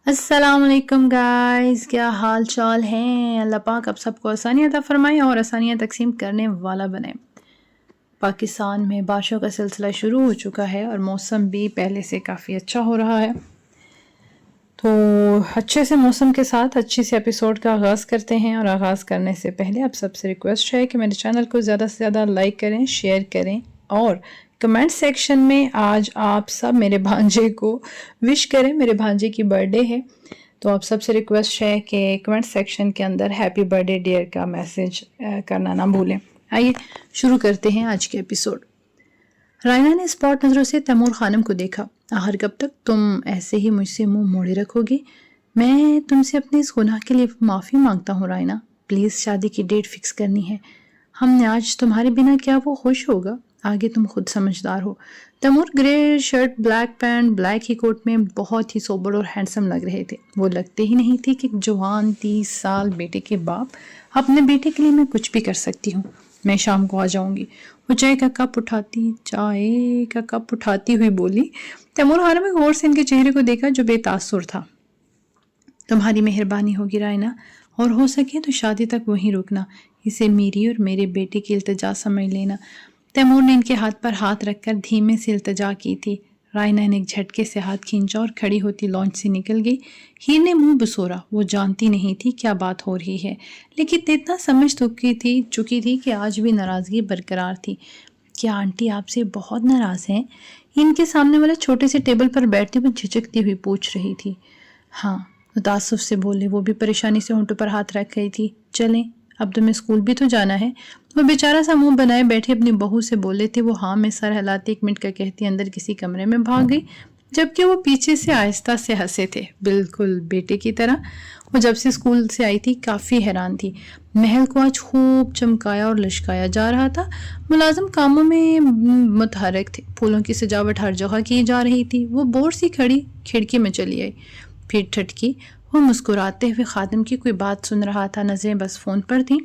السلام علیکم گائز، کیا حال چال ہیں؟ اللہ پاک آپ سب کو آسانیاں عطا فرمائے اور آسانیاں تقسیم کرنے والا بنے۔ پاکستان میں بارشوں کا سلسلہ شروع ہو چکا ہے اور موسم بھی پہلے سے کافی اچھا ہو رہا ہے، تو اچھے سے موسم کے ساتھ اچھے سے ایپیسوڈ کا آغاز کرتے ہیں۔ اور آغاز کرنے سے پہلے آپ سب سے ریکویسٹ ہے کہ میرے چینل کو زیادہ سے زیادہ لائک کریں، شیئر کریں اور کمنٹ سیکشن میں آج آپ سب میرے بھانجے کو وش کریں۔ میرے بھانجے کی برتھ ڈے ہے، تو آپ سب سے ریکویسٹ ہے کہ کمنٹ سیکشن کے اندر ہیپی برتھ ڈے ڈیئر کا میسج کرنا نہ بھولیں۔ آئیے شروع کرتے ہیں آج کے ایپیسوڈ۔ رائنا نے اسپاٹ نظروں سے تیمور خانم کو دیکھا۔ آخر کب تک تم ایسے ہی مجھ سے منہ موڑے رکھو گی؟ میں تم سے اپنے اس گناہ کے لیے معافی مانگتا ہوں رائنا، پلیز شادی کی ڈیٹ فکس کرنی ہے۔ ہم نے آج تمہارے بنا کیا وہ خوش ہوگا؟ آگے تم خود سمجھدار ہو۔ تیمور گرے شرٹ، بلیک پینٹ، بلیک ہی کوٹ میں بہت ہی سوبر اور ہینڈسم لگ رہے تھے۔ وہ لگتے ہی نہیں تھے کہ جوان 30 سال بیٹے کے باپ اپنے بیٹے کے لیے میں کچھ بھی کر سکتی ہوں۔ میں شام کو آ جاؤں گی، وہ چائے کا کپ اٹھاتی ہوئی بولی۔ تیمور خانم نے غور سے ان کے چہرے کو دیکھا جو بے تاثر تھا۔ تمہاری مہربانی ہوگی رائنا، اور ہو سکے تو شادی تک وہیں رکنا، اسے میری اور میرے بیٹے کی التجا سمجھ لینا۔ تیمور نے ان کے ہاتھ پر ہاتھ رکھ کر دھیمے سے التجا کی تھی۔ رائنا نے ایک جھٹکے سے ہاتھ کھینچا اور کھڑی ہوتی لانچ سے نکل گئی۔ ہیر نے منہ بسورا، وہ جانتی نہیں تھی کیا بات ہو رہی ہے، لیکن اتنا سمجھ چکی تھی کہ آج بھی ناراضگی برقرار تھی۔ کیا آنٹی آپ سے بہت ناراض ہیں؟ ان کے سامنے والے چھوٹے سے ٹیبل پر بیٹھتے ہوئے جھجکتی ہوئی پوچھ رہی تھی۔ ہاں، تعصب سے بولے، وہ بھی پریشانی سے ہونٹوں پر ہاتھ رکھ گئی تھی۔ چلیں، اب تمہیں اسکول بھی تو جانا ہے۔ وہ بیچارہ سا منہ بنائے بیٹھے اپنی بہو سے بولے تھے، وہ ہاں میں سر ہلاتے 1 منٹ کا کہتی اندر کسی کمرے میں بھاگ گئی، جبکہ وہ پیچھے سے آہستہ سے ہنسے تھے، بالکل بیٹے کی طرح۔ وہ جب سے اسکول سے آئی تھی کافی حیران تھی۔ محل کو آج خوب چمکایا اور لشکایا جا رہا تھا، ملازم کاموں میں متحرک تھے، پھولوں کی سجاوٹ ہر جگہ کی جا رہی تھی۔ وہ بور سی کھڑی کھڑکی میں چلی آئی، پھر ٹھٹکی۔ وہ مسکراتے ہوئے خادم کی کوئی بات سن رہا تھا، نظریں بس فون پر تھیں۔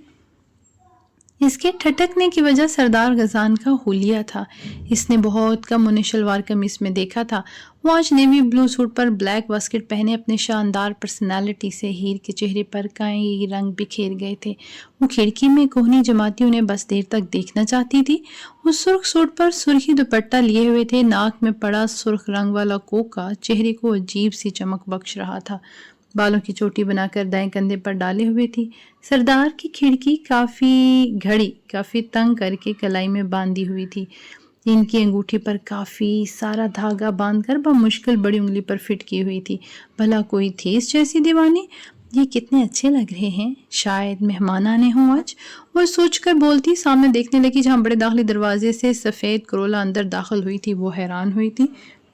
اس کے ٹھٹکنے کی وجہ سردار غزان کا حلیہ تھا۔ اس نے بہت کم انہیں شلوار قمیص میں دیکھا تھا۔ وہ آج نیوی بلو سوٹ پر بلیک واسکٹ پہنے اپنے شاندار پرسنالٹی سے ہیر کے چہرے پر کئی رنگ بکھیر گئے تھے۔ وہ کھڑکی میں کوہنی جماتی انہیں بس دیر تک دیکھنا چاہتی تھی۔ وہ سرخ سوٹ پر سرخی دوپٹہ لیے ہوئے تھے، ناک میں پڑا سرخ رنگ والا کوکا چہرے کو عجیب سی چمک بخش رہا تھا۔ بالوں کی چوٹی بنا کر دائیں کندھے پر ڈالے ہوئے تھی۔ سردار کی کھڑکی کافی تنگ کر کے کلائی میں باندھی ہوئی تھی۔ ان کی انگوٹھی پر کافی سارا دھاگا باندھ کر بمشکل بڑی انگلی پر فٹ کی ہوئی تھی۔ بھلا کوئی تھی اس جیسی دیوانی؟ یہ کتنے اچھے لگ رہے ہیں، شاید مہمان آنے ہوں آج، وہ سوچ کر بولتی سامنے دیکھنے لگی جہاں بڑے داخلی دروازے سے سفید کرولا اندر داخل ہوئی تھی۔ وہ حیران ہوئی تھی۔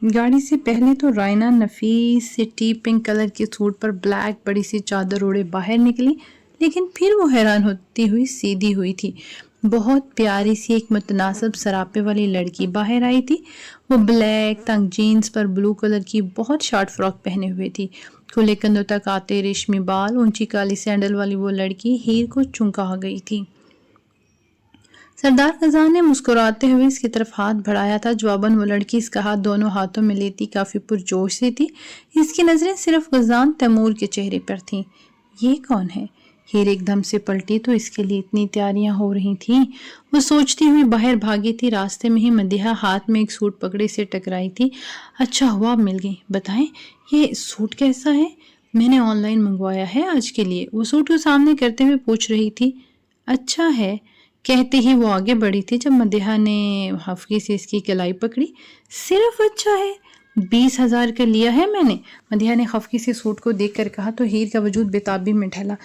گاڑی سے پہلے تو رائنا نفیس سے ٹی پنک کلر کے سوٹ پر بلیک بڑی سی چادر اوڑے باہر نکلی، لیکن پھر وہ حیران ہوتی ہوئی سیدھی ہوئی تھی۔ بہت پیاری سی ایک متناسب سراپے والی لڑکی باہر آئی تھی۔ وہ بلیک تنگ جینز پر بلو کلر کی بہت شارٹ فراک پہنے ہوئے تھی، کھلے کندھوں تک آتے ریشمی بال، اونچی کالی سینڈل والی وہ لڑکی ہیر کو چونکا گئی تھی۔ سردار غزان نے مسکراتے ہوئے اس کی طرف ہاتھ بڑھایا تھا، جواباً وہ لڑکی اس کا ہاتھ دونوں ہاتھوں میں لیتی کافی پرجوش سے تھی۔ اس کی نظریں صرف غزان تیمور کے چہرے پر تھیں۔ یہ کون ہے؟ ہیر ایک دم سے پلٹی تو اس کے لیے اتنی تیاریاں ہو رہی تھیں۔ وہ سوچتی ہوئی باہر بھاگی تھی۔ راستے میں ہی مدیحہ ہاتھ میں ایک سوٹ پکڑے سے ٹکرائی تھی۔ اچھا ہوا اب مل گئی، بتائیں یہ سوٹ کیسا ہے؟ میں نے آن لائن منگوایا ہے آج کے لیے، وہ سوٹ کو سامنے کرتے ہوئے پوچھ رہی تھی۔ اچھا ہے، کہتے ہی وہ آگے بڑھی تھی جب مدیحہ نے ہفکی سے اس کی کلائی پکڑی۔ صرف اچھا ہے؟ 20,000 کا لیا ہے میں نے، مدیحہ نے خفقی سے سوٹ کو دیکھ کر کہا تو ہیر کا وجود بےتابی میں ڈھلا۔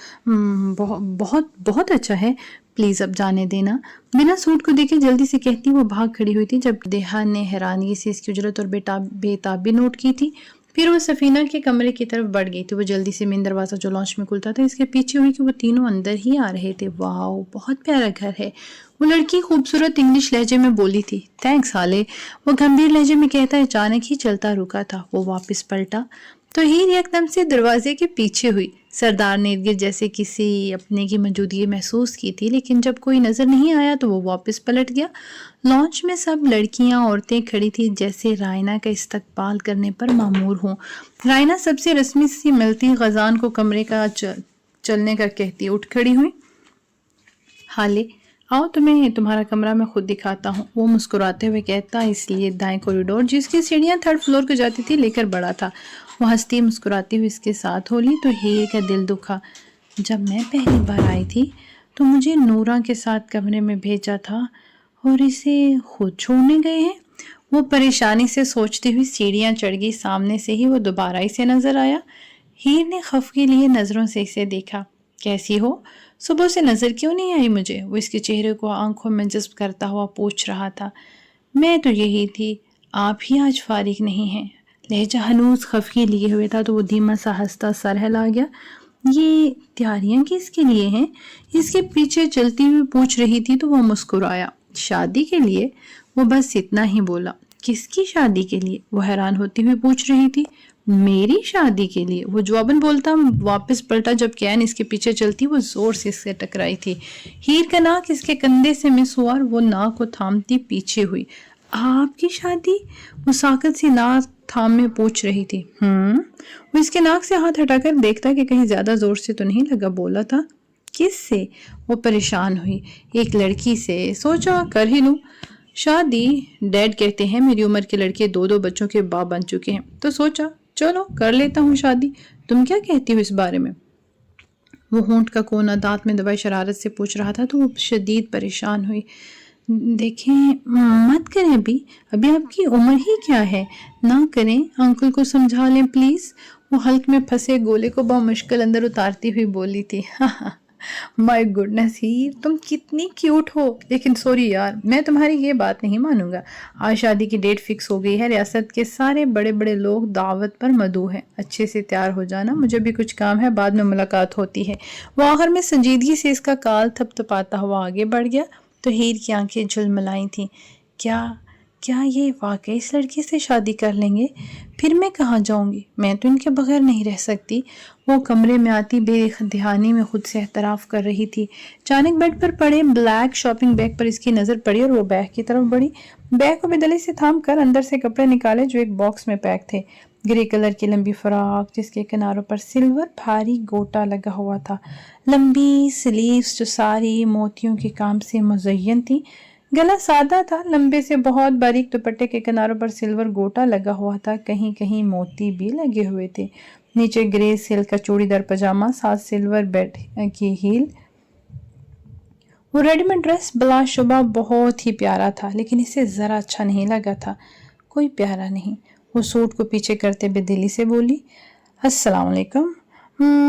بہت اچھا ہے، پلیز اب جانے دینا، بنا سوٹ کو دیکھے جلدی سے کہتی وہ بھاگ کھڑی ہوئی تھی۔ جب مدیحہ نے حیرانگی سے اس کی اجرت اور بےتابی نوٹ کی تھی، پھر وہ سفینہ کے کمرے کی طرف بڑھ گئی تھی۔ وہ جلدی سے مین دروازہ جو لانچ میں کھلتا تھا اس کے پیچھے ہوئی کہ وہ تینوں اندر ہی آ رہے تھے۔ واو، بہت پیارا گھر ہے، وہ لڑکی خوبصورت انگلش لہجے میں بولی تھی۔ تھینکس ہالے، وہ گمبھیر لہجے میں کہتا اچانک ہی چلتا رکا تھا۔ وہ واپس پلٹا تو ہیر یکدم سے دروازے کے پیچھے ہوئی۔ سردار نے ارد گرد جیسے کسی اپنے کی موجودگی محسوس کی تھی، لیکن جب کوئی نظر نہیں آیا تو وہ واپس پلٹ گیا۔ لانچ میں سب لڑکیاں عورتیں کھڑی تھی جیسے رائنا کا استقبال کرنے پر مامور ہوں۔ رائنا سب سے رسمی سی ملتی، غزان کو کمرے کا چلنے کا کہتی اٹھ کھڑی ہوئی۔ حالے آؤ تمہیں تمہارا کمرہ میں خود دکھاتا ہوں، وہ مسکراتے ہوئے کہتا، اس لیے دائیں کوریڈور جس کی سیڑھیاں 3rd فلور کو جاتی تھی لے کر بڑا تھا۔ وہ ہنستی مسکراتی ہوئی اس کے ساتھ ہو لی تو ہیر کا دل دکھا۔ جب میں پہلی بار آئی تھی تو مجھے نورا کے ساتھ کمرے میں بھیجا تھا اور اسے خود چھوڑنے گئے ہیں۔ وہ پریشانی سے سوچتی ہوئی سیڑھیاں چڑھ گئی۔ سامنے سے ہی وہ دوبارہ اسے نظر آیا۔ ہیر نے خفگی لیے نظروں سے اسے دیکھا۔ کیسی ہو؟ صبح سے نظر کیوں نہیں آئی مجھے؟ وہ اس کے چہرے کو آنکھوں میں جذب کرتا ہوا پوچھ رہا تھا۔ میں تو یہی تھی، آپ ہی آج فارغ نہیں ہیں۔ لہجہ ہنوز خفگی لیے ہوئے تھا تو وہ دھیما سا ہنستا سر ہلا گیا۔ یہ تیاریاں کس کے لیے ہیں؟ اس کے پیچھے چلتی ہوئی پوچھ رہی تھی تو وہ مسکرایا۔ شادی کے لیے؟ وہ بس اتنا ہی بولا۔ کس کی شادی کے لیے؟ وہ حیران ہوتی ہوئی پوچھ رہی تھی۔ میری شادی کے لیے، وہ جواباً بولتا واپس پلٹا جب کین اس کے پیچھے چلتی وہ زور سے اس سے ٹکرائی تھی۔ ہیر کا ناک اس کے کندھے سے مس ہوا اور وہ ناک کو تھامتی پیچھے ہوئی۔ آپ کی شادی؟ وہ ساکت سی ناک تھامے پوچھ رہی تھی۔ وہ اس کے ناک سے ہاتھ ہٹا کر دیکھتا کہ کہیں زیادہ زور سے تو نہیں لگا، بولا تھا۔ کس سے؟ وہ پریشان ہوئی۔ ایک لڑکی سے، سوچا کر ہی لوں۔ شادی؟ ڈیڈ کہتے ہیں میری عمر کے لڑکے 2 بچوں کے باپ بن چکے ہیں، تو سوچا چلو کر لیتا ہوں شادی۔ تم کیا کہتی ہو اس بارے میں؟ وہ ہونٹ کا کونا دانت میں دبائے شرارت سے پوچھ رہا تھا تو وہ شدید پریشان ہوئی۔ دیکھیں مت کریں ابھی آپ کی عمر ہی کیا ہے، نہ کریں، انکل کو سمجھا لیں پلیز۔ وہ حلق میں پھنسے گولے کو بمشکل اندر اتارتی ہوئی بولی تھی۔ مائی گڈنس ہیر، تم کتنی کیوٹ ہو، لیکن سوری یار، میں تمہاری یہ بات نہیں مانوں گا۔ آج شادی کی ڈیٹ فکس ہو گئی ہے، ریاست کے سارے بڑے بڑے لوگ دعوت پر مدعو ہیں، اچھے سے تیار ہو جانا، مجھے بھی کچھ کام ہے، بعد میں ملاقات ہوتی ہے۔ وہ آخر میں سنجیدگی سے اس کا کال تھپ تھپاتا ہوا آگے بڑھ گیا تو ہیر کی آنکھیں جھلملائی تھیں۔ کیا یہ واقعی اس لڑکی سے شادی کر لیں گے؟ پھر میں کہاں جاؤں گی؟ میں تو ان کے بغیر نہیں رہ سکتی۔ وہ کمرے میں آتی بے دھیانی میں خود سے اعتراف کر رہی تھی۔ اچانک بیڈ پر پڑے بلیک شاپنگ بیگ پر اس کی نظر پڑی اور وہ بیگ کی طرف بڑھی۔ بیگ کو بدلی سے تھام کر اندر سے کپڑے نکالے جو ایک باکس میں پیک تھے۔ گرے کلر کی لمبی فراق جس کے کناروں پر سلور بھاری گوٹا لگا ہوا تھا، لمبی سلیوز جو ساری موتیوں کے کام سے مزین تھی، گلا سادہ تھا، لمبے سے بہت باریک دوپٹے کے کناروں پر سلور گوٹا لگا ہوا تھا، کہیں کہیں موتی بھی لگے ہوئے تھے۔ نیچے گرے سلک کا چوڑی دار پاجامہ، ساتھ سلور بیٹ کی ہیل۔ وہ ریڈی میڈ ڈریس بلا شبہ بہت ہی پیارا تھا، لیکن اسے ذرا اچھا نہیں لگا تھا۔ کوئی پیارا نہیں۔ وہ سوٹ کو پیچھے کرتے بے دلی سے بولی۔ السلام علیکم،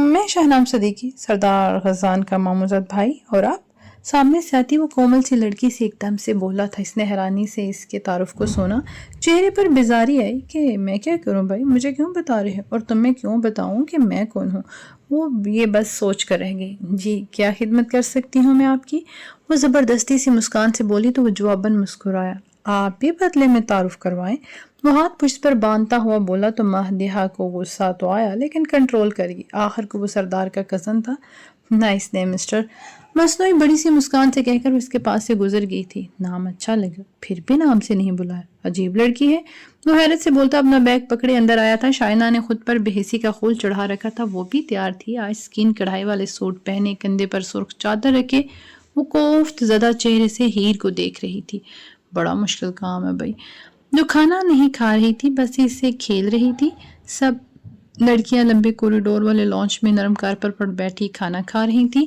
میں شہنام صدیقی، سردار غزان کا ماموزاد بھائی، اور آپ؟ سامنے سے آتی وہ کومل سی لڑکی سے ایک دم سے بولا تھا۔ اس نے حیرانی سے اس کے تعارف کو سنا، چہرے پر بیزاری آئی کہ میں کیا کروں بھائی، مجھے کیوں بتا رہے ہیں، اور تم میں کیوں بتاؤں کہ میں کون ہوں؟ وہ یہ بس سوچ کر رہ گئی۔ جی کیا خدمت کر سکتی ہوں میں آپ کی؟ وہ زبردستی سی مسکان سے بولی تو وہ جواباً مسکرایا۔ آپ بھی بدلے میں تعارف کروائیں؟ وہ ہاتھ پشت پر باندھتا ہوا بولا تو مہدیہ کو غصہ تو آیا لیکن کنٹرول کر گئی۔ آخر کو وہ سردار کا کزن تھا۔ نائس نیم مسٹر، مصنوعی بڑی سی مسکان سے کہہ کر اس کے پاس سے گزر گئی تھی۔ نام اچھا لگا، پھر بھی نام سے نہیں بلایا، عجیب لڑکی ہے۔ وہ حیرت سے بولتا اپنا بیگ پکڑے اندر آیا تھا۔ شائنہ نے خود پر بے حسی کا خول چڑھا رکھا تھا، وہ بھی تیار تھی، آج سکین کڑھائی والے سوٹ پہنے، کندھے پر سرخ چادر رکھے، وہ کوفت زدہ چہرے سے ہیر کو دیکھ رہی تھی۔ بڑا مشکل کام ہے بھائی۔ جو کھانا نہیں کھا رہی تھی، بس اس سے کھیل رہی تھی۔ سب لڑکیاں لمبے کوریڈور والے لانچ میں نرم کارپٹ پر بیٹھی کھانا کھا رہی تھی۔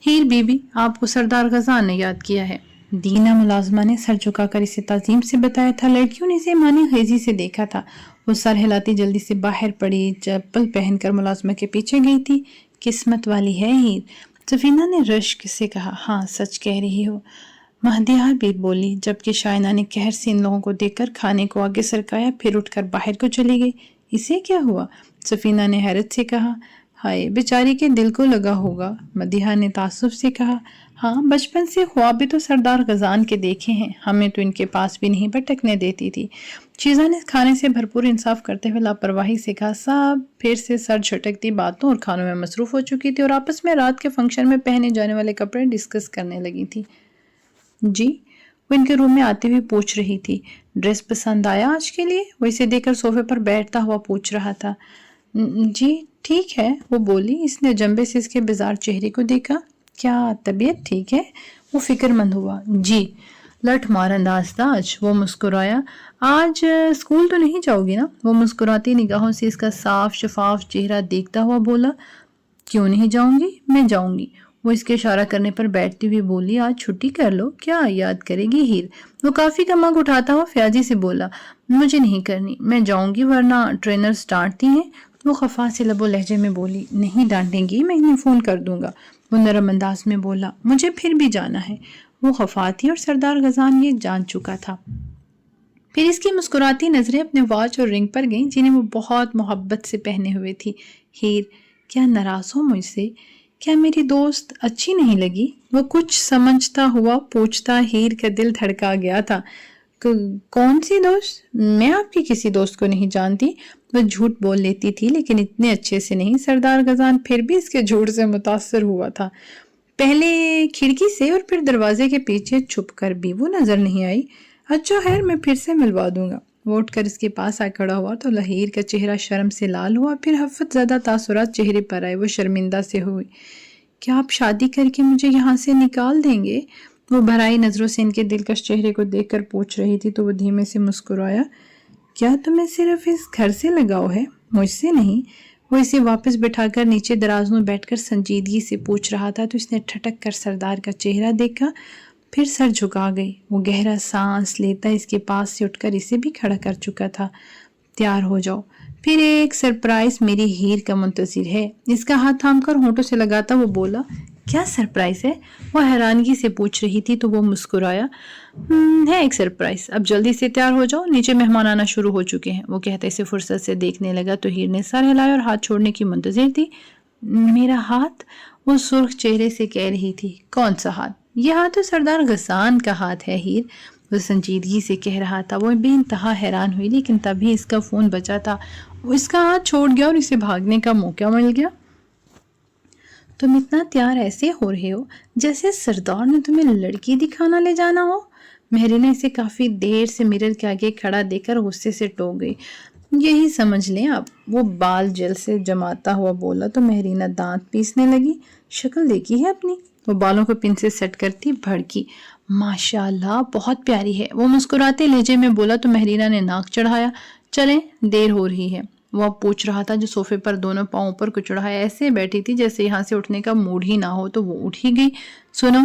ہیر بی بی، آپ کو سردار غزان نے یاد کیا ہے؟ دینا ملازمہ نے سر جھکا کر اسے تعظیم سے بتایا تھا۔ لڑکیوں نے اسے مانی خیزی سے دیکھا تھا۔ وہ سر ہلاتی جلدی سے باہر پڑی، چپل پہن کر ملازمہ کے پیچھے گئی تھی۔ قسمت والی ہے ہیر، سفینہ نے رشک سے کہا۔ ہاں سچ کہہ رہی ہو، مہدیہ بھی بولی، جبکہ شائنہ نے قہر سے ان لوگوں کو دیکھ کر کھانے کو آگے سرکایا، پھر اٹھ کر باہر کو چلی گئی۔ اسے کیا ہوا؟ سفینہ نے حیرت سے کہا۔ ہائے بیچاری کے دل کو لگا ہوگا، مدیحہ نے تعصب سے کہا۔ ہاں، بچپن سے خواب بھی تو سردار غزان کے دیکھے ہیں، ہمیں تو ان کے پاس بھی نہیں بھٹکنے دیتی تھی۔ شیزا نے کھانے سے بھرپور انصاف کرتے ہوئے لاپرواہی سے کہا۔ سب پھر سے سر جھٹکتی باتوں اور کھانوں میں مصروف ہو چکی تھی اور آپس میں رات کے فنکشن میں پہنے جانے والے کپڑے ڈسکس کرنے لگی تھی۔ جی، وہ ان کے روم میں آتے ہوئے پوچھ رہی تھی۔ ڈریس پسند آیا آج کے لیے؟ وہ اسے دیکھ کر صوفے پر بیٹھتا ہوا پوچھ رہا تھا۔ جی ٹھیک ہے، وہ بولی۔ اس نے جنبے سے اس کے بیزار چہرے کو دیکھا۔ کیا طبیعت ٹھیک ہے؟ وہ فکر مند ہوا۔ جی، لٹ مار انداز تھا آج، وہ مسکرایا۔ آج اسکول تو نہیں جاؤ گی نا؟ وہ مسکراتی نگاہوں سے اس کا صاف شفاف چہرہ دیکھتا ہوا بولا۔ کیوں نہیں جاؤں گی؟ میں جاؤں گی، وہ اس کے اشارہ کرنے پر بیٹھتی ہوئی بولی۔ آج چھٹی کر لو، کیا یاد کرے گی ہیر؟ وہ کافی کا مگ اٹھاتا ہوا فیاضی سے بولا۔ مجھے نہیں کرنی، میں جاؤں گی ورنہ ٹرینرز ڈانٹتی ہیں۔ وہ خفا سے لب و لہجے میں بولی۔ نہیں ڈانٹیں گی، میں انہیں فون کر دوں گا، وہ نرم انداز میں بولا۔ مجھے پھر بھی جانا ہے، وہ خفا تھی اور سردار غزان یہ جان چکا تھا۔ پھر اس کی مسکراتی نظریں اپنے واچ اور رنگ پر گئیں جنہیں وہ بہت محبت سے پہنے ہوئے تھی۔ ہیر، کیا ناراض ہو مجھ سے؟ کیا میری دوست اچھی نہیں لگی؟ وہ کچھ سمجھتا ہوا پوچھتا۔ ہیر کا دل دھڑکا گیا تھا۔ کون سی دوست؟ میں آپ کی کسی دوست کو نہیں جانتی، وہ جھوٹ بول لیتی تھی لیکن اتنے اچھے سے نہیں۔ سردار غزان پھر بھی اس کے جھوٹ سے متاثر ہوا تھا۔ پہلے کھڑکی سے اور پھر دروازے کے پیچھے چھپ کر بھی وہ نظر نہیں آئی۔ اچھا خیر، میں پھر سے ملوا دوں گا۔ وہ اٹھ کر اس کے پاس آ کھڑا ہوا تو لہیر کا چہرہ شرم سے لال ہوا، پھر حفت زدہ تاثرات چہرے پر آئے۔ وہ شرمندہ سے ہوئی۔ کیا آپ شادی کر کے مجھے یہاں سے نکال دیں گے؟ وہ بھرائی نظروں سے ان کے دلکش چہرے کو دیکھ کر پوچھ رہی تھی تو وہ دھیمے سے مسکرایا۔ کیا تمہیں صرف اس گھر سے لگاؤ ہے، مجھ سے نہیں؟ وہ اسے واپس بٹھا کر نیچے دراز میں بیٹھ کر سنجیدگی سے پوچھ رہا تھا تو اس نے ٹھٹک کر سردار کا چہرہ دیکھا، پھر سر جھکا گئی۔ وہ گہرا سانس لیتا اس کے پاس سے اٹھ کر اسے بھی کھڑا کر چکا تھا۔ تیار ہو جاؤ، پھر ایک سرپرائز میری ہیر کا منتظر ہے، اس کا ہاتھ تھام کر ہونٹوں سے لگاتا وہ بولا۔ کیا سرپرائز ہے؟ وہ حیرانگی سے پوچھ رہی تھی تو وہ مسکرایا۔ ہے ایک سرپرائز، اب جلدی سے تیار ہو جاؤ، نیچے مہمان آنا شروع ہو چکے ہیں، وہ کہتے اسے فرصت سے دیکھنے لگا تو ہیر نے سر ہلایا اور ہاتھ چھوڑنے کی منتظر تھی۔ میرا ہاتھ؟ وہ سرخ چہرے سے کہہ رہی تھی۔ کون سا ہاتھ؟ یہ ہاتھ تو سردار غزان کا ہاتھ ہے ہیر، وہ سنجیدگی سے کہہ رہا تھا۔ وہ بے انتہا حیران ہوئی لیکن تبھی اس کا فون بجا تھا۔ وہ اس کا ہاتھ چھوڑ گیا اور اسے بھاگنے کا موقع مل گیا۔ تم اتنا تیار ایسے ہو رہے ہو جیسے سردار نے تمہیں لڑکی دکھانا لے جانا ہو۔ مہرینہ اسے کافی دیر سے مرر کے آگے کھڑا دیکھ کر غصے سے ٹوک گئی۔ یہی سمجھ لیں آپ، وہ بال جل سے جماتا ہوا بولا تو مہرینہ دانت پیسنے لگی۔ شکل دیکھی ہے اپنی؟ وہ بالوں کو پن سے سیٹ کرتی بھڑکی۔ ماشاءاللہ بہت پیاری ہے، وہ مسکراتے لہجے میں بولا تو مہرینہ نے ناک چڑھایا۔ چلیں، دیر ہو رہی ہے، وہ اب پوچھ رہا تھا جو صوفے پر دونوں پاؤں پر کچڑائے ایسے بیٹھی تھی جیسے یہاں سے اٹھنے کا موڈ ہی نہ ہو تو وہ اٹھ ہی گئی۔ سنو،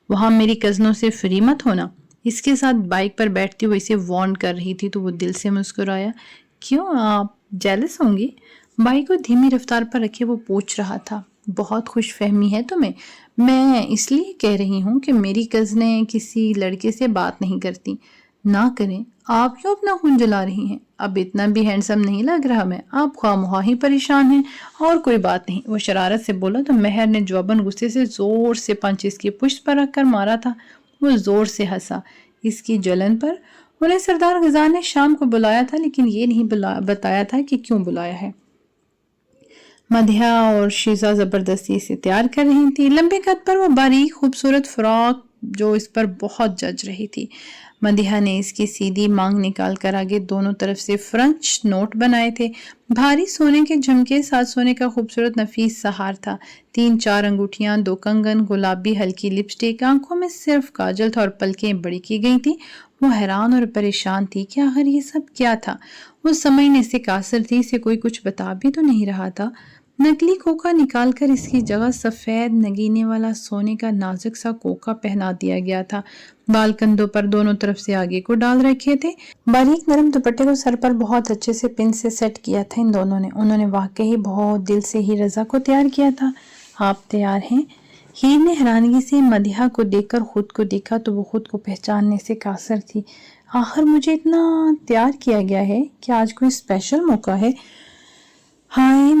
وہاں میری کزنوں سے فری مت ہونا، اس کے ساتھ بائک پر بیٹھتی ہوئے اسے وارن کر رہی تھی تو وہ دل سے مسکرایا۔ کیوں، آپ جیلس ہوں گی؟ بائک کو دھیمی رفتار پر رکھے وہ پوچھ رہا تھا۔ بہت خوش فہمی ہے تمہیں، میں اس لیے کہہ رہی ہوں کہ میری کزنیں کسی لڑکے سے بات نہیں کرتی۔ نہ کریں، آپ کیوں اپنا خون جلا رہی ہیں؟ اب اتنا بھی ہینڈسم نہیں لگ رہا میں، آپ خواہ مخواہ ہی پریشان ہیں۔ اور کوئی بات نہیں، وہ شرارت سے بولا تو مہر نے جواباً غصے سے زور سے پنچ اس کی پشت پر رکھ کر مارا تھا۔ وہ زور سے ہنسا اس کی جلن پر۔ انہیں سردار غزان نے شام کو بلایا تھا لیکن یہ نہیں بتایا تھا کہ کیوں بلایا ہے۔ مدیحہ اور شیزا زبردستی سے تیار کر رہی تھی۔ لمبے قد پر وہ باریک خوبصورت فراق جو اس پر بہت جچ رہی تھی۔ مدیحہ نے اس کی سیدھی مانگ نکال کر آگے دونوں طرف سے فرنچ نوٹ بنائے تھے۔ بھاری سونے کے جھمکے ساتھ سونے کا خوبصورت نفیس سہار تھا۔ 3-4 انگوٹھیاں، 2 کنگن، گلابی ہلکی لپسٹک، آنکھوں میں صرف کاجل تھا اور پلکیں بڑی کی گئی تھی۔ وہ حیران اور پریشان تھی کہ آخر یہ سب کیا تھا۔ وہ سمجھنے سے قاصر تھی، اسے کوئی کچھ بتا بھی تو نہیں رہا تھا۔ نکلی کوکا نکال کر اس کی جگہ سفید نگینے والا سونے کا نازک سا کوکا پہنا دیا گیا تھا۔ بال کندھوں پر دونوں طرف سے آگے کو ڈال رکھے تھے۔ باریک نرم دوپٹے کو سر پر بہت اچھے سے پن سے سیٹ کیا تھا ان دونوں نے۔ انہوں نے واقعی بہت دل سے ہی رضا کو تیار کیا تھا۔ آپ تیار ہیں؟ ہیر نے حیرانگی سے مدیحہ کو دیکھ کر خود کو دیکھا تو وہ خود کو پہچاننے سے قاصر تھی۔ آخر مجھے اتنا تیار کیا گیا ہے کہ آج کوئی اسپیشل موقع ہے؟ ہائے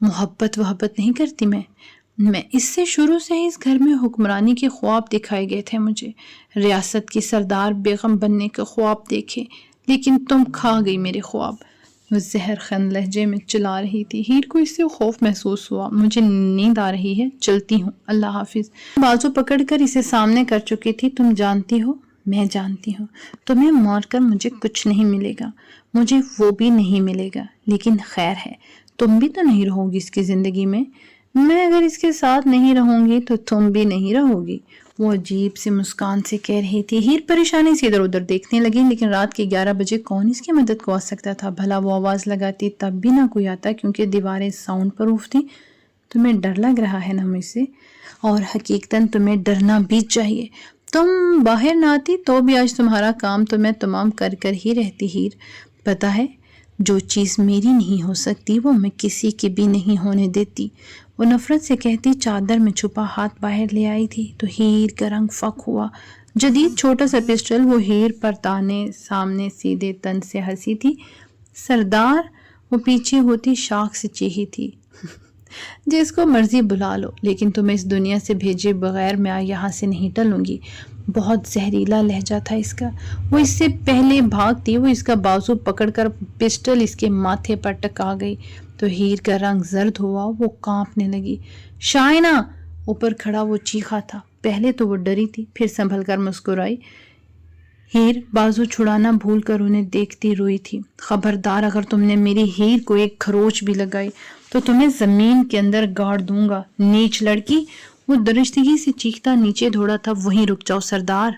محبت وحبت نہیں کرتی میں اس سے شروع سے ہی اس گھر میں حکمرانی کے خواب دکھائے گئے تھے مجھے، ریاست کی سردار بیگم بننے کے خواب دیکھے، لیکن تم کھا گئی میرے خواب۔ وہ زہر خند لہجے میں چلا رہی تھی۔ ہیر کو اس سے خوف محسوس ہوا۔ مجھے نیند آ رہی ہے، چلتی ہوں، اللہ حافظ۔ بازو پکڑ کر اسے سامنے کر چکی تھی۔ تم جانتی ہو، میں جانتی ہوں، تمہیں مار کر مجھے کچھ نہیں ملے گا، مجھے وہ بھی نہیں ملے گا، لیکن خیر ہے، تم بھی تو نہیں رہو گی اس کی زندگی میں اگر اس کے ساتھ نہیں رہوں گی تو تم بھی نہیں رہو گی۔ وہ عجیب سی مسکان سے کہہ رہی تھی۔ ہیر پریشانی سے ادھر ادھر دیکھنے لگی، لیکن رات کے 11 بجے کون اس کی مدد کو آ سکتا تھا؟ بھلا وہ آواز لگاتی تب بھی نہ کوئی آتا، کیونکہ دیواریں ساؤنڈ پروف تھیں۔ تمہیں ڈر لگ رہا ہے نا مجھ سے، اور حقیقتاً تمہیں ڈرنا بھی چاہیے۔ تم باہر نہ آتی تو بھی آج تمہارا کام تو میں تمام کر ہی رہتی۔ ہیر، پتہ ہے جو چیز میری نہیں ہو سکتی وہ میں کسی کی بھی نہیں ہونے دیتی، وہ نفرت سے کہتی چادر میں چھپا ہاتھ باہر لے آئی تھی تو ہیر کا رنگ فک ہوا۔ جدید چھوٹا سا پسٹل وہ ہیر پر تانے سامنے سیدھے تن سے ہنسی تھی۔ سردار، وہ پیچھے ہوتی شاخ سے چیخی تھی، جس کو مرضی بلا لو، لیکن تمہیں اس دنیا سے بھیجے بغیر میں یہاں سے نہیں ٹلوں گی۔ بہت زہریلا لہجہ تھا اس کا۔ وہ اس سے پہلے بھاگتی، وہ اس کا بازو پکڑ کر پسٹل اس کے ماتھے پر ٹکا گئی تو ہیر کا رنگ زرد ہوا، وہ کانپنے لگی۔ شائنہ! اوپر کھڑا وہ چیخا تھا۔ پہلے تو وہ ڈری تھی، پھر سنبھل کر مسکرائی۔ ہیر بازو چھڑانا بھول کر انہیں دیکھتی روئی تھی۔ خبردار، اگر تم نے میری ہیر کو ایک کھروچ بھی لگائی تو تمہیں زمین کے اندر گاڑ دوں گا، نیچ لڑکی! وہ درشتگی سے چیختا نیچے دوڑا تھا۔ وہیں رک جاؤ سردار،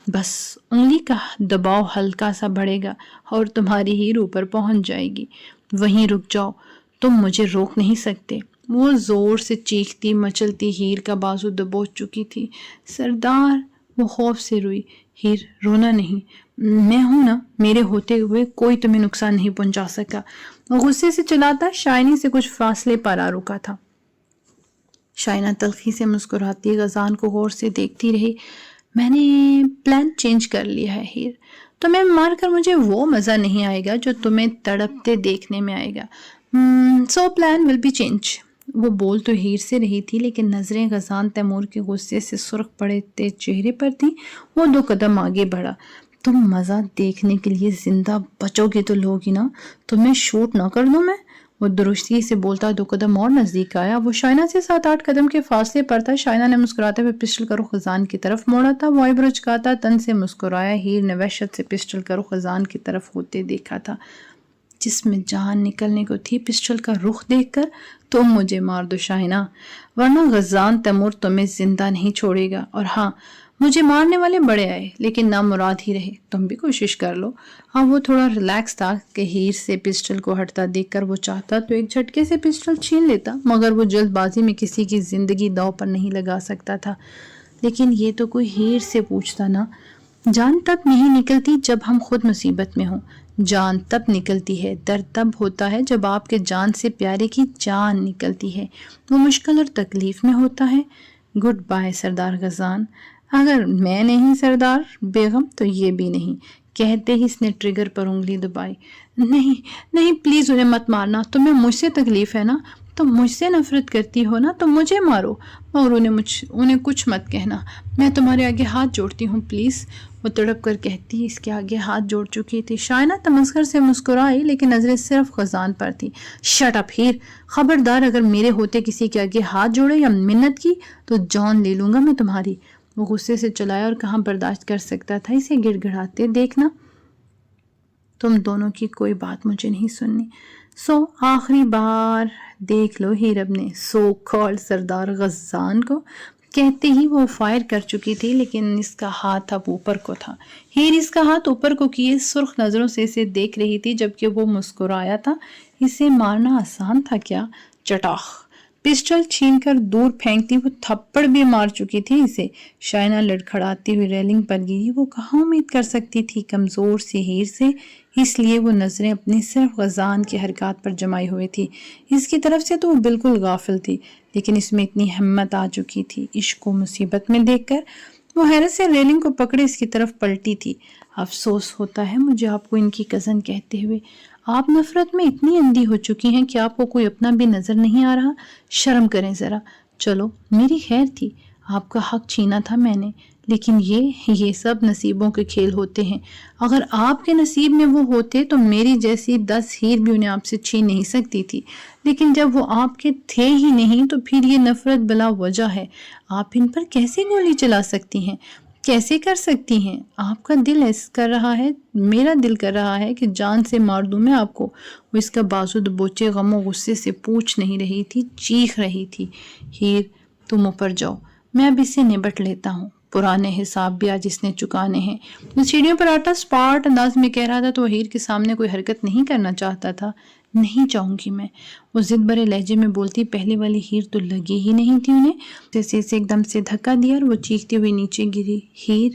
بس انگلی کا دباؤ ہلکا سا بڑھے گا اور تمہاری ہیر اوپر پہنچ جائے گی۔ وہیں رک جاؤ، تم مجھے روک نہیں سکتے۔ وہ زور سے چیختی مچلتی ہیر کا بازو دبوچ چکی تھی۔ سردار! وہ خوف سے روئی۔ ہیر، رونا نہیں، میں ہوں نا، میرے ہوتے ہوئے کوئی تمہیں نقصان نہیں پہنچا سکا۔ وہ غصے سے چلاتا شائنی سے کچھ فاصلے پر آ رکا تھا۔ شائنہ تلخی سے مسکراتی غزان کو غور سے دیکھتی رہی۔ میں نے پلان چینج کر لیا ہے ہیر، تمہیں مار کر مجھے وہ مزہ نہیں آئے گا جو تمہیں تڑپتے دیکھنے میں آئے گا۔ So plan will be change. وہ بول تو ہیر سے رہی تھی، لیکن نظریں غزان تیمور کے غصے سے سرخ پڑتے چہرے پر تھی۔ وہ 2 قدم آگے بڑھا۔ تم مزہ دیکھنے کے لیے زندہ بچو گے تو لوگی نا، تمہیں شوٹ نہ کر دوں میں؟ وہ درستگی سے بولتا 2 قدم اور نزدیک آیا۔ وہ شائنہ سے 7-8 قدم کے فاصلے پر تھا۔ شائنہ نے مسکراتے ہوئے پسٹل کا رخ خزان کی طرف موڑا تھا۔ وہ آئیبرو چکاتا تن سے مسکرایا۔ ہیر نے وحشت سے پسٹل کا رخ خزان کی طرف ہوتے دیکھا تھا۔ جس میں جان نکلنے کو تھی پسٹل کا رخ دیکھ کر، تم مجھے مار دو شائنہ، ورنہ غزان تیمور تمہیں زندہ نہیں چھوڑے گا۔ اور ہاں، مجھے مارنے والے بڑے آئے لیکن نامراد ہی رہے، تم بھی کوشش کر لو۔ ہاں، وہ تھوڑا ریلیکس تھا کہ ہیر سے پسٹل کو ہٹتا دیکھ کر وہ چاہتا تو ایک جھٹکے سے پسٹل چھین لیتا، مگر وہ جلد بازی میں کسی کی زندگی داؤ پر نہیں لگا سکتا تھا۔ لیکن یہ تو کوئی ہیر سے پوچھتا نا۔ جان تب نہیں نکلتی جب ہم خود مصیبت میں ہوں، جان تب نکلتی ہے، درد تب ہوتا ہے جب آپ کے جان سے پیارے کی جان نکلتی ہے، وہ مشکل اور تکلیف میں ہوتا ہے۔ گڈ بائے سردار غزان۔ اگر میں نہیں سردار بیگم تو یہ بھی نہیں، کہتے ہی اس نے ٹریگر پر انگلی دبائی۔ نہیں پلیز انہیں مت مارنا، تمہیں مجھ سے تکلیف ہے نا، تم مجھ سے نفرت کرتی ہو نا، تو مجھے مارو، اور انہیں کچھ مت کہنا، میں تمہارے آگے ہاتھ جوڑتی ہوں پلیز۔ وہ تڑپ کر کہتی اس کے آگے ہاتھ جوڑ چکی تھی۔ شائنہ تمسخر سے مسکرائی، لیکن نظریں صرف غزان پر تھی۔ شٹ اپ ہیر، خبردار اگر میرے ہوتے کسی کے آگے ہاتھ جوڑے یا منت کی تو جان لے لوں گا میں تمہاری۔ وہ غصے سے چلایا، اور کہاں برداشت کر سکتا تھا اسے گڑ گڑاتے دیکھنا۔ تم دونوں کی کوئی بات مجھے نہیں سننی، سو آخری بار دیکھ لو ہیر اپنے سو کال سردار غزان کو۔ کہتے ہی وہ فائر کر چکی تھی، لیکن اس کا ہاتھ اب اوپر کو تھا۔ ہیر اس کا ہاتھ اوپر کو کیے سرخ نظروں سے اسے دیکھ رہی تھی، جبکہ وہ مسکرایا تھا۔ اسے مارنا آسان تھا کیا؟ چٹاخ! پسٹل چھین کر دور پھینکتی وہ تھپڑ بھی مار چکی تھی اسے۔ شائنہ لڑکھڑاتی ہوئی ریلنگ پر گری۔ وہ کہاں امید کر سکتی تھی کمزور سی ہیر سے، اس لیے وہ نظریں اپنی صرف غزان کی حرکات پر جمائی ہوئی تھی۔ اس کی طرف سے تو وہ بالکل غافل تھی، لیکن اس میں اتنی ہمت آ چکی تھی۔ عشق کو مصیبت میں دیکھ کر وہ حیرت سے ریلنگ کو پکڑے اس کی طرف پلٹی تھی۔ افسوس ہوتا ہے مجھے آپ کو ان کی کزن کہتے ہوئے، آپ نفرت میں اتنی اندھی ہو چکی ہیں کہ آپ کو کوئی اپنا بھی نظر نہیں آ رہا؟ شرم کریں ذرا۔ چلو میری خیر تھی، آپ کا حق چھینا تھا میں نے، لیکن یہ سب نصیبوں کے کھیل ہوتے ہیں۔ اگر آپ کے نصیب میں وہ ہوتے تو میری جیسی 10 ہیر بھی انہیں آپ سے چھین نہیں سکتی تھی، لیکن جب وہ آپ کے تھے ہی نہیں تو پھر یہ نفرت بلا وجہ ہے۔ آپ ان پر کیسے گولی چلا سکتی ہیں؟ کیسے کر سکتی ہیں؟ آپ کا دل ایسا کر رہا ہے، میرا دل کر رہا ہے کہ جان سے مار دوں میں آپ کو۔ وہ اس کا بازو دبوچے غم و غصے سے پوچھ نہیں رہی تھی، چیخ رہی تھی۔ ہیر تم اوپر جاؤ، میں اب اسے نبٹ لیتا ہوں، پرانے حساب بھی آج اس نے چکانے ہیں۔ وہ سیڑھیوں پر آتا سپاٹ انداز میں کہہ رہا تھا تو وہ ہیر کے سامنے کوئی حرکت نہیں کرنا چاہتا تھا۔ نہیں چاہوں گی میں، وہ ضد بھرے لہجے میں بولتی۔ پہلے والی ہیر تو لگی ہی نہیں تھی انہیں، جیسے اسے ایک دم سے دھکا دیا اور وہ چیختی ہوئی نیچے گری۔ ہیر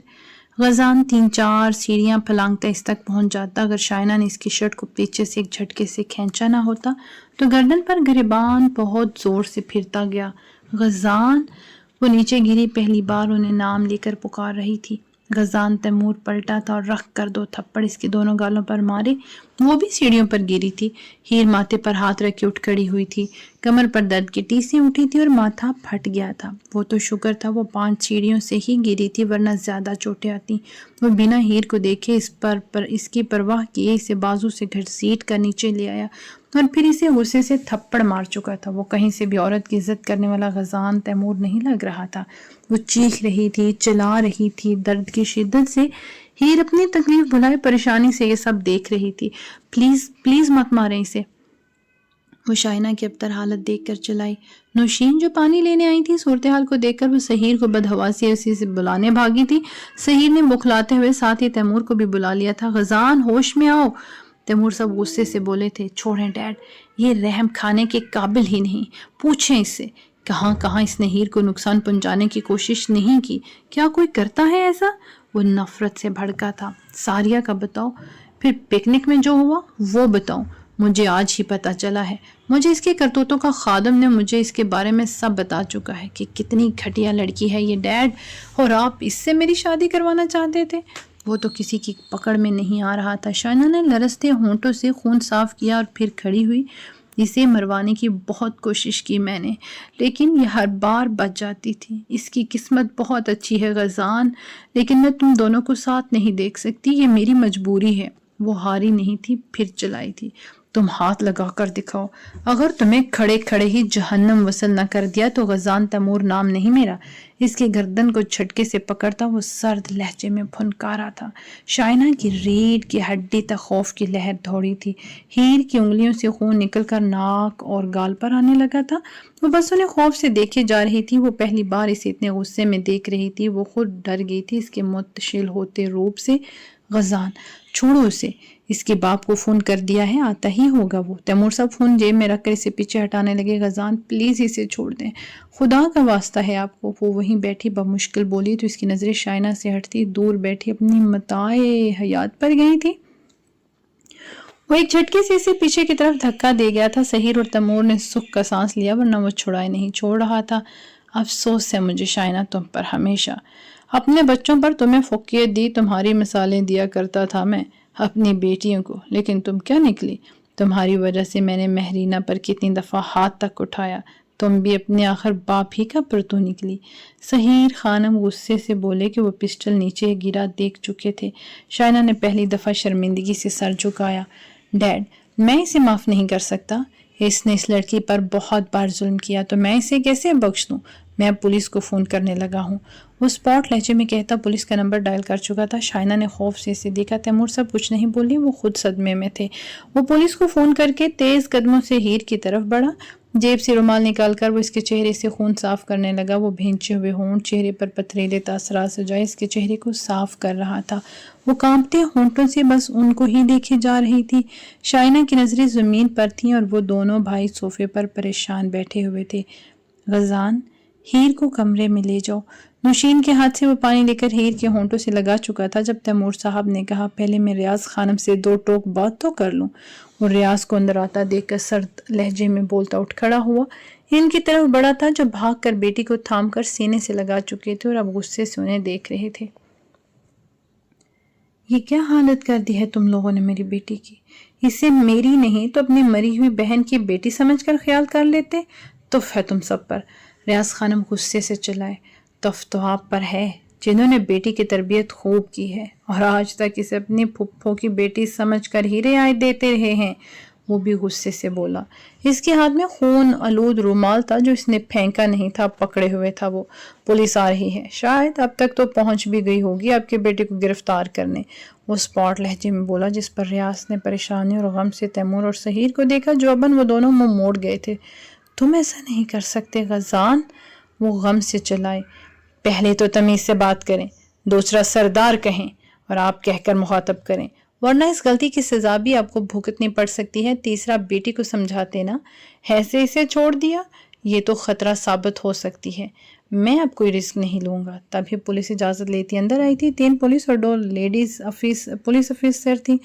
غزان 3-4 سیڑھیاں پھلانگتا اس تک پہنچ جاتا۔ اگر شائنہ نے اس کی شرٹ کو پیچھے سے ایک جھٹکے سے کھینچا نہ ہوتا تو گردن پر گریبان بہت زور سے پھرتا گیا۔ غزان! وہ نیچے گری، پہلی بار انہیں نام لے کر پکار رہی تھی۔ غزان تیمور پلٹا تھا اور رکھ کر 2 تھپڑ اس کے دونوں گالوں پر مارے۔ وہ بھی سیڑھیوں پر گری تھی۔ ہیر ماتھے پر ہاتھ رکھ کے اٹھ کھڑی ہوئی تھی، کمر پر درد کی ٹیسیں اٹھی تھی اور ماتھا پھٹ گیا تھا۔ وہ تو شکر تھا وہ 5 سیڑھیوں سے ہی گری تھی، ورنہ زیادہ چوٹیں آتی۔ وہ بنا ہیر کو دیکھے اس کی پرواہ کیے اسے بازو سے گھسیٹ کر نیچے لے آیا اور پھر اسے غصے سے تھپڑ مار چکا تھا۔ وہ کہیں سے بھی عورت کی عزت کرنے والا غزان تیمور نہیں لگ رہا تھا۔ وہ چیخ رہی تھی، چلا رہی تھی درد کی شدت سے۔ ہیر اپنی تکلیف بھلائے پریشانی سے یہ سب دیکھ رہی تھی۔ پلیز پلیز مت ماریں اسے۔ وہ شائنہ کی ابتر حالت دیکھ کر چلائی۔ نوشین جو پانی لینے آئی تھی، صورتحال کو دیکھ کر وہ سحیر کو بدحواسی اسی سے بلانے بھاگی تھی۔ سحیر نے بخلاتے ہوئے ساتھ ہی تیمور کو بھی بلا لیا تھا۔ غزان ہوش میں آؤ! تیمور سب غصے سے بولے تھے۔ چھوڑیں ڈیڈ، یہ رحم کھانے کے قابل ہی نہیں، پوچھیں اس سے کہاں اس نے ہیر کو نقصان پہنچانے کی کوشش نہیں کی؟ کیا کوئی کرتا ہے ایسا؟ وہ نفرت سے بھڑکا تھا۔ ساریہ کا بتاؤ، پھر پکنک میں جو ہوا وہ بتاؤ۔ مجھے آج ہی پتہ چلا ہے، مجھے اس کے کرتوتوں کا خادم نے مجھے اس کے بارے میں سب بتا چکا ہے کہ کتنی گھٹیا لڑکی ہے یہ ڈیڈ، اور آپ اس سے میری شادی کروانا چاہتے تھے۔ وہ تو کسی کی پکڑ میں نہیں آ رہا تھا۔ شائنہ نے لرزتے ہونٹوں سے خون صاف کیا اور پھر کھڑی ہوئی۔ اسے مروانے کی بہت کوشش کی میں نے، لیکن یہ ہر بار بچ جاتی تھی۔ اس کی قسمت بہت اچھی ہے غزان، لیکن میں تم دونوں کو ساتھ نہیں دیکھ سکتی، یہ میری مجبوری ہے۔ وہ ہاری نہیں تھی، پھر چلائی تھی۔ تم ہاتھ لگا کر دکھاؤ، اگر تمہیں کھڑے کھڑے ہی جہنم وصل نہ کر دیا تو غزان تیمور نام نہیں میرا۔ اس کے گردن کو جھٹکے سے پکڑتا وہ سرد لہجے میں پھنکارا تھا۔ شائنہ کی ریڑھ کی ہڈی تک خوف کی لہر دوڑی تھی۔ ہیر کی انگلیوں سے خون نکل کر ناک اور گال پر آنے لگا تھا۔ وہ بس انہیں خوف سے دیکھے جا رہی تھی۔ وہ پہلی بار اسے اتنے غصے میں دیکھ رہی تھی۔ وہ خود ڈر گئی تھی اس کے متشل ہوتے روپ سے۔ غزان چھوڑو اسے، اس کے باپ کو فون کر دیا ہے، آتا ہی ہوگا وہ۔ تیمور صاحب فون جیب میں رکھ کر اسے پیچھے ہٹانے لگے۔ غزان پلیز اسے چھوڑ دیں، خدا کا واسطہ ہے آپ کو۔ وہ وہیں بیٹھی بمشکل بولی تو اس کی نظریں شائنہ سے ہٹتی دور بیٹھی اپنی متاع حیات پر گئی تھی۔ وہ ایک جھٹکے سے اسے پیچھے کی طرف دھکا دے گیا تھا۔ سحیر اور تیمور نے سکھ کا سانس لیا، ورنہ وہ چھڑائے نہیں چھوڑ رہا تھا۔ افسوس ہے مجھے شائنہ تم پر، ہمیشہ اپنے بچوں پر تمہیں فوقیت دی، تمہاری مثالیں دیا کرتا تھا میں اپنی بیٹیوں کو، لیکن تم کیا نکلی؟ تمہاری وجہ سے میں نے مہرینہ پر کتنی دفعہ ہاتھ تک اٹھایا، تم بھی اپنے آخر باپ ہی کا پرتو نکلی۔ سحیر خانم غصے سے بولے کہ وہ پسٹل نیچے گرا دیکھ چکے تھے۔ شائنہ نے پہلی دفعہ شرمندگی سے سر جھکایا۔ ڈیڈ، میں اسے معاف نہیں کر سکتا، اس نے اس لڑکی پر بہت بار ظلم کیا تو میں اسے کیسے بخش دوں؟ میں اب پولیس کو فون کرنے لگا ہوں۔ وہ سپاٹ لہجے میں کہتا پولیس کا نمبر ڈائل کر چکا تھا۔ شائنہ نے خوف سے اسے دیکھا۔ تیمور سب کچھ نہیں بولی، وہ خود صدمے میں تھے۔ وہ پولیس کو فون کر کے تیز قدموں سے ہیر کی طرف بڑھا۔ جیب سے رومال نکال کر وہ اس کے چہرے سے خون صاف کرنے لگا۔ وہ بھینچے ہوئے ہونٹ چہرے پر پتھریلے تاثرات سجائے اس کے چہرے کو صاف کر رہا تھا۔ وہ کانپتے ہونٹوں سے بس ان کو ہی دیکھے جا رہی تھی۔ شائنہ کی نظریں زمین پر تھیں اور وہ دونوں بھائی صوفے پر پریشان بیٹھے ہوئے تھے۔ غزان، ہیر کو کمرے میں لے جاؤ۔ نوشین کے ہاتھ سے وہ پانی لے کر ہیر کے ہونٹوں سے لگا چکا تھا جب تیمور صاحب نے کہا پہلے میں ریاض خانم سے 2 ٹوک بات تو کر لوں۔ وہ ریاض کو اندر آتا دیکھ کر سرد لہجے میں بولتا اٹھ کھڑا ہوا۔ ان کی طرف بڑا تھا جو بھاگ کر بیٹی کو تھام کر سینے سے لگا چکے تھے اور اب غصے سے انہیں دیکھ رہے تھے۔ یہ کیا حالت کر دی ہے تم لوگوں نے میری بیٹی کی؟ اسے میری نہیں تو اپنی مری ہوئی بہن کی بیٹی سمجھ کر خیال کر لیتے۔ تف ہے تم سب پر، ریاض خانم غصے سے چلائے۔ تف تو آپ پر ہے جنہوں نے بیٹی کی تربیت خوب کی ہے اور آج تک اسے اپنی پھپھو کی بیٹی سمجھ کر ہی رعایت دیتے رہے ہیں۔ وہ بھی غصے سے بولا۔ اس کے ہاتھ میں خون آلود رومال تھا جو اس نے پھینکا نہیں تھا، پکڑے ہوئے تھا وہ۔ پولیس آ رہی ہے، شاید اب تک تو پہنچ بھی گئی ہوگی آپ کے بیٹے کو گرفتار کرنے، وہ اسپاٹ لہجے میں بولا، جس پر ریاض نے پریشانی اور غم سے تیمور اور سحیر کو دیکھا جو ابن وہ دونوں منہ موڑ گئے تھے۔ تم ایسا نہیں کر سکتے غزان، وہ غم سے چلائے۔ پہلے تو تمیز سے بات کریں، دوسرا سردار کہیں اور آپ کہہ کر مخاطب کریں، ورنہ اس غلطی کی سزا بھی آپ کو بھگتنی پڑ سکتی ہے۔ تیسرا بیٹی کو سمجھاتے نا، ایسے اسے چھوڑ دیا، یہ تو خطرہ ثابت ہو سکتی ہے۔ میں اب کوئی رسک نہیں لوں گا۔ تبھی پولیس اجازت لیتی اندر آئی تھی۔ 3 پولیس اور 2 لیڈیز پولیس افیسر تھیں۔